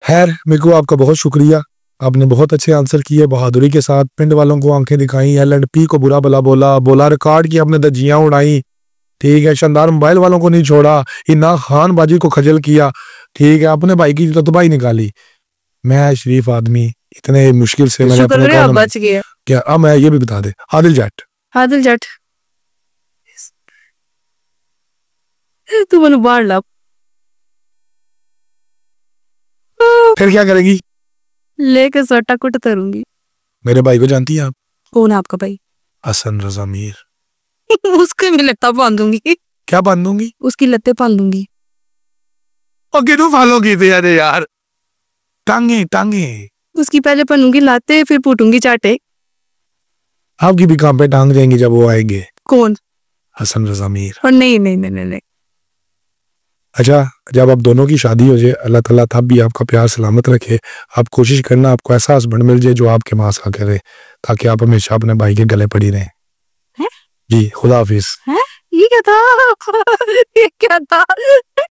खैर, मेरे को आपका बहुत शुक्रिया, आपने बहुत अच्छे आंसर किए, बहादुरी के साथ पिंड वालों को आंखें दिखाई, LP को बुरा भला बोला, बोला रिकॉर्ड की, आपने धज्जियां उड़ाई, ठीक है। शानदार मोबाइल वालों को नहीं छोड़ा, इन्ना खान बाजी को खजल किया, ठीक है। अपने भाई की रतबाई निकाली। मैं शरीफ आदमी, इतने मुश्किल से मैंने अपने आप बच गए। क्या अब मैं ये भी बता दे, आदिल जट तू मैंने बाहर ला। फिर क्या करेगी? लेके सट्टा कुट करूंगी। मेरे भाई को जानती है आप? कौन है आपका भाई? हसन रजा मीर। उसके मैं लत्ता बांधूंगी। क्या बांधूंगी? उसकी लत्ते बांधूंगी। और क्यों फॉलो की थी यार? टांगे टांगे उसकी पहले पहनूंगी लाते, फिर पूटूंगी चाटे। आपकी भी काम पे टांग जाएंगी जब वो आएंगे। कौन? हसन रजा मीर। और नहीं नहीं नहीं नहीं। अच्छा, जब आप दोनों की शादी हो जाए, अल्लाह ताला तब भी आपका प्यार सलामत रखे। आप कोशिश करना आपको ऐसा हस्बैंड मिल जाए जो आपके माँ सा करे, ताकि आप हमेशा अपने भाई के गले पड़ी रहें। जी, खुदा हाफिज। ये क्या था? ये क्या था?